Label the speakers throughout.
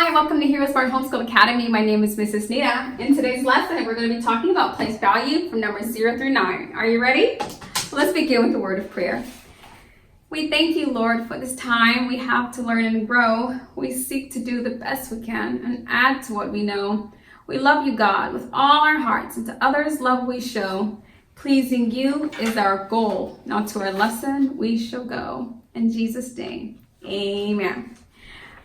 Speaker 1: Hi, welcome to Heroesmart Home School Academy. My name is Mrs. Nita. In today's lesson, we're going to be talking about place value from numbers 0 through 9. Are you ready? Let's begin with a word of prayer. We thank you, Lord, for this time we have to learn and grow. We seek to do the best we can and add to what we know. We love you, God, with all our hearts, and to others love we show. Pleasing you is our goal. Now to our lesson we shall go. In Jesus' name, amen.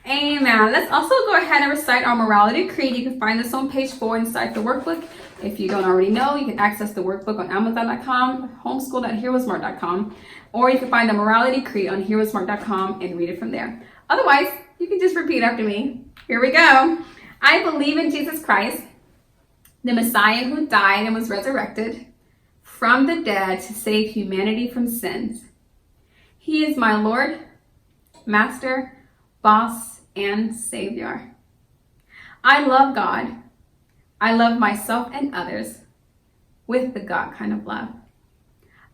Speaker 1: Amen. Let's also go ahead and recite our morality creed. You can find this on page 4 inside the workbook. If you don't already know, you can access the workbook on Amazon.com, homeschool.heroesmart.com, or you can find the morality creed on heroesmart.com and read it from there. Otherwise, you can just repeat after me. Here we go. I believe in Jesus Christ, the Messiah who died and was resurrected from the dead to save humanity from sins. He is my Lord, Master, Boss, and Savior. I love God. I love myself and others with the God kind of love.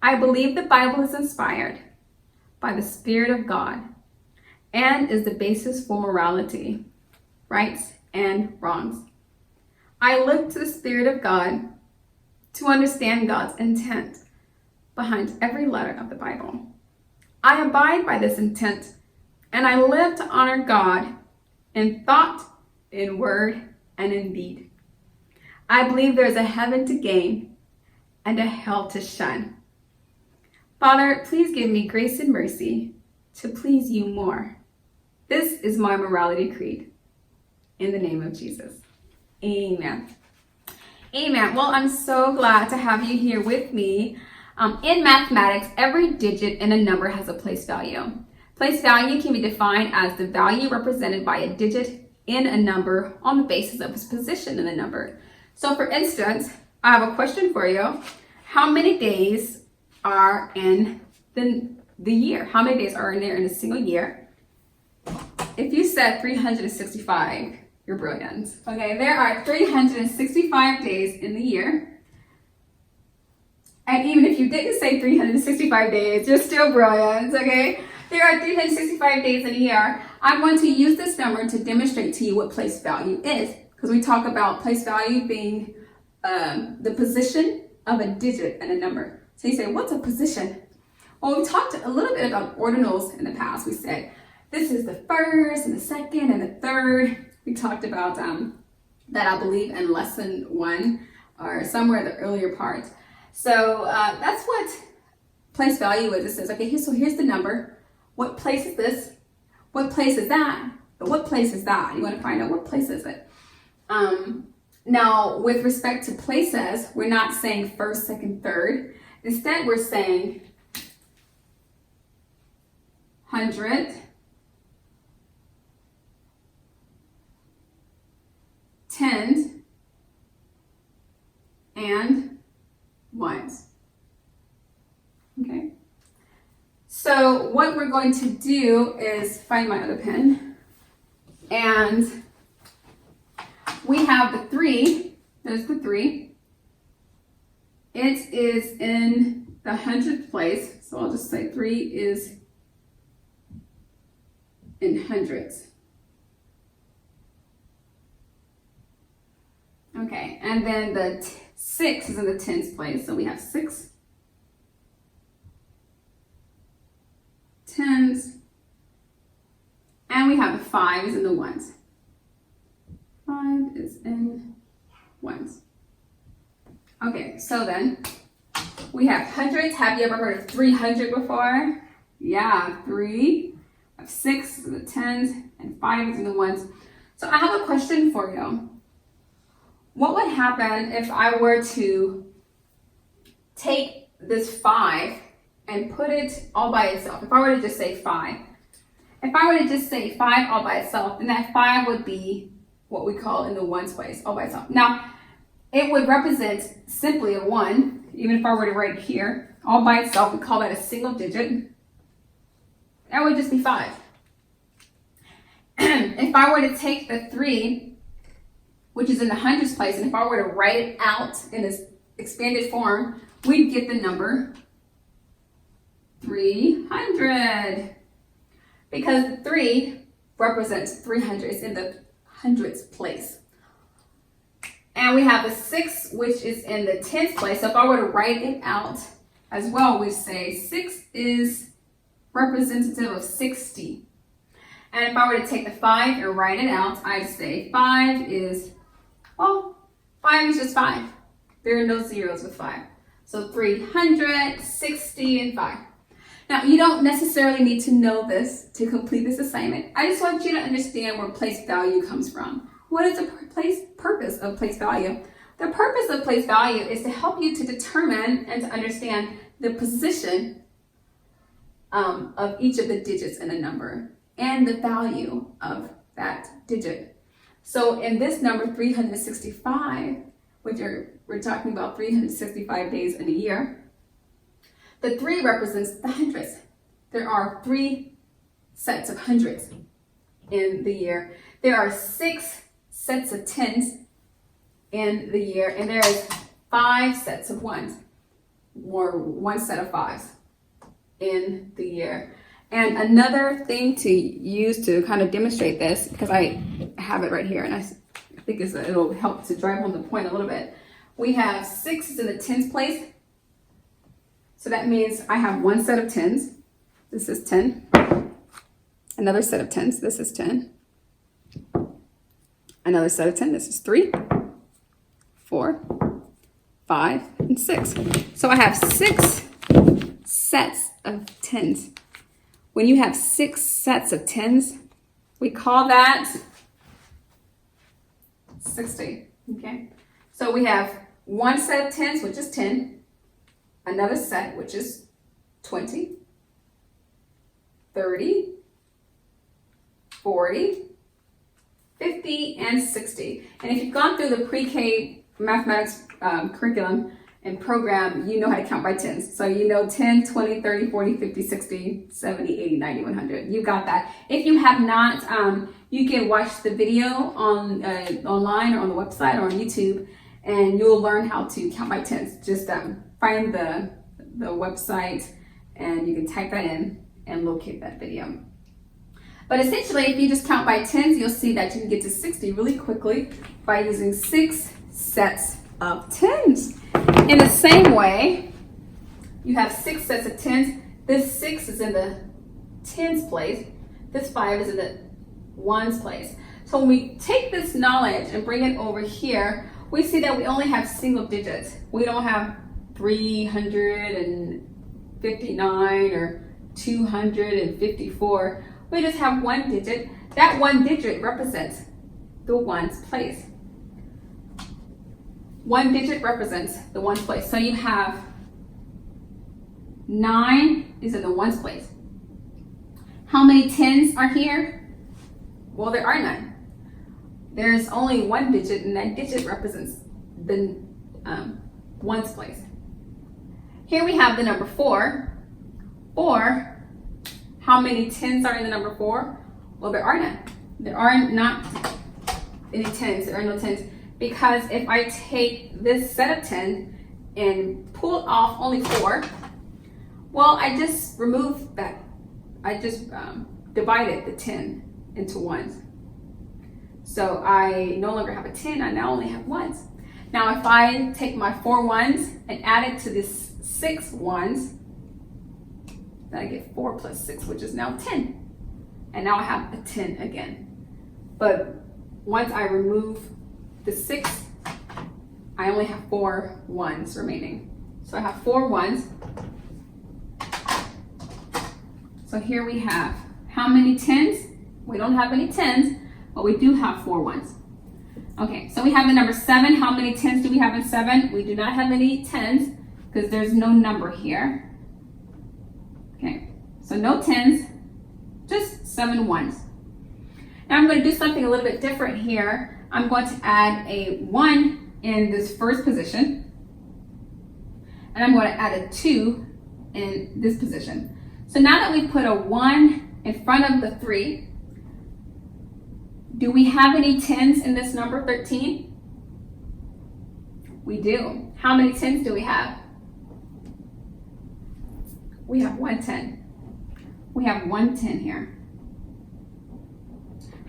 Speaker 1: I believe the Bible is inspired by the Spirit of God and is the basis for morality, rights, and wrongs. I look to the Spirit of God to understand God's intent behind every letter of the Bible. I abide by this intent, and I live to honor God in thought, in word, and in deed. I believe there is a heaven to gain and a hell to shun. Father, please give me grace and mercy to please you more. This is my morality creed. In the name of Jesus. Amen. Amen. Well, I'm so glad to have you here with me. In mathematics, every digit in a number has a place value. Place value can be defined as the value represented by a digit in a number on the basis of its position in the number. So for instance, I have a question for you. How many days are in the year? How many days are in there in a single year? If you said 365, you're brilliant. Okay, there are 365 days in the year. And even if you didn't say 365 days, you're still brilliant, okay? There are 365 days in a year. I'm going to use this number to demonstrate to you what place value is, because we talk about place value being the position of a digit in a number. So you say, what's a position? Well, we talked a little bit about ordinals in the past. We said, this is the first and the second and the third. We talked about that, I believe, in lesson 1 or somewhere in the earlier part. So that's what place value is. It says, okay, so here's the number. What place is this? What place is that? But what place is that? You want to find out what place is it. Now, with respect to places, we're not saying first, second, third. Instead, we're saying 100, 10s, and 1s. Okay. So what we're going to do is find my other pen, and we have the 3. There's the 3. It is in the 100th place, so I'll just say 3 is in hundreds. Okay, and then the 6 is in the 10th place, so we have 6. 10s, and we have the 5 is in the 1s. 5 is in 1s. Okay, so then we have hundreds. Have you ever heard of 300 before? Yeah, 3. I have 6 is in the 10s, and 5 is in the 1s. So I have a question for you. What would happen if I were to take this 5 and put it all by itself? If I were to just say 5. If I were to just say 5 all by itself, then that 5 would be what we call in the 1s place, all by itself. Now, it would represent simply a 1. Even if I were to write it here, all by itself, we call that a single digit. That would just be 5. If I were to take the 3, which is in the hundreds place, and if I were to write it out in this expanded form, we'd get the number 300, because the 3 represents 300. It's in the hundredths place. And we have a 6, which is in the tens place. So if I were to write it out as well, we say 6 is representative of 60. And if I were to take the 5 and write it out, I'd say 5 is, well, 5 is just 5. There are no zeros with 5. So 360 and 5. Now, you don't necessarily need to know this to complete this assignment. I just want you to understand where place value comes from. What is the purpose of place value? The purpose of place value is to help you to determine and to understand the position of each of the digits in a number and the value of that digit. So in this number 365, which we're talking about 365 days in a year, the 3 represents the hundredths. There are 3 sets of hundreds in the year. There are 6 sets of tens in the year, and there is 5 sets of ones, or 1 set of 5s in the year. And another thing to use to kind of demonstrate this, because I have it right here, and I think it'll help to drive home the point a little bit. We have 6 in the tens place. So that means I have 1 set of tens. This is 10. Another set of tens. This is 10. Another set of 10. This is 3, 4, 5, and 6. So I have 6 sets of tens. When you have 6 sets of tens, we call that 60. Okay. So we have 1 set of tens, which is 10. Another set, which is 20, 30, 40, 50, and 60. And if you've gone through the pre-K mathematics curriculum and program, you know how to count by tens. So you know 10, 20, 30, 40, 50, 60, 70, 80, 90, 100. You got that. If you have not, you can watch the video on online or on the website or on YouTube, and you'll learn how to count by tens. Just find the website and you can type that in and locate that video. But essentially, if you just count by tens, you'll see that you can get to 60 really quickly by using 6 sets of tens. In the same way, you have 6 sets of tens. This 6 is in the tens place. This 5 is in the ones place. So when we take this knowledge and bring it over here, we see that we only have single digits. We don't have 359 or 254. We just have 1 digit. That 1 digit represents the ones place. 1 digit represents the ones place. So you have 9 is in the ones place. How many tens are here? Well, there are none. There's only 1 digit, and that digit represents the ones place. Here we have the number 4. 4, how many tens are in the number 4? Well, there are none. There are not any tens. There are no tens. Because if I take this set of 10 and pull off only 4, well, I just removed that. I just divided the 10 into ones. So I no longer have a 10, I now only have ones. Now if I take my 4 ones and add it to this 6 ones, then I get 4 plus 6, which is now 10. And now I have a 10 again. But once I remove the 6, I only have 4 ones remaining. So I have 4 ones. So here we have how many tens? We don't have any tens, but we do have 4 ones. Okay, so we have the number 7. How many tens do we have in 7? We do not have any tens because there's no number here. Okay, so no tens, just 7 ones. Now I'm going to do something a little bit different here. I'm going to add a 1 in this first position, and I'm going to add a 2 in this position. So now that we put a 1 in front of the 3, do we have any tens in this number 13? We do. How many tens do we have? We have 1 10. We have 1 10 here.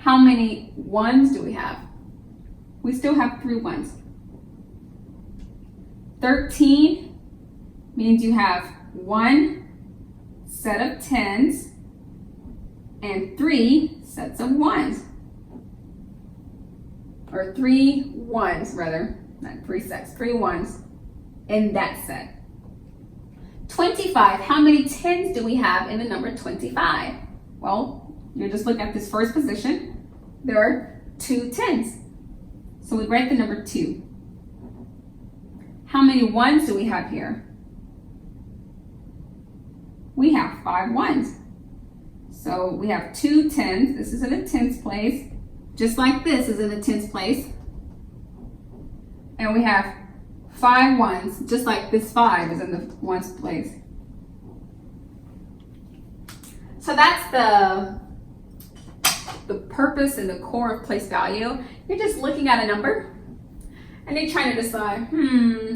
Speaker 1: How many ones do we have? We still have 3 ones. 13 means you have 1 set of 10s and 3 sets of 1s. Or 3 ones rather, not 3 sets, 3 ones in that set. 25, how many 10s do we have in the number 25? Well, you just look at this first position. There are 2 10s. So we write the number 2. How many 1s do we have here? We have 5 1s. So we have 2 10s. This is in the tens place. Just like this is in the tens place. And we have 5 1s, just like this 5 is in the ones place. So that's the purpose and the core of place value. You're just looking at a number and you're trying to decide,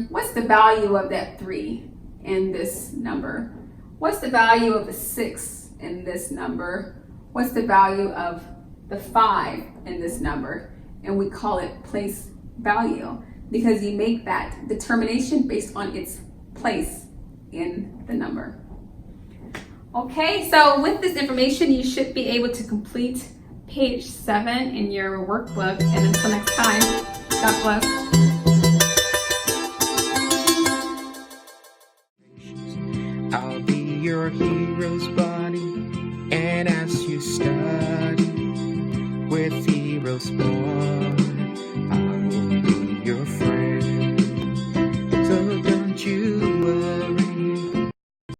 Speaker 1: what's the value of that 3 in this number? What's the value of the 6 in this number? What's the value of the 5 in this number? And we call it place value because you make that determination based on its place in the number. Okay, so with this information, you should be able to complete page 7 in your workbook. And until next time, God bless.
Speaker 2: I'll be your hero's buddy, and as you study with Heroesmart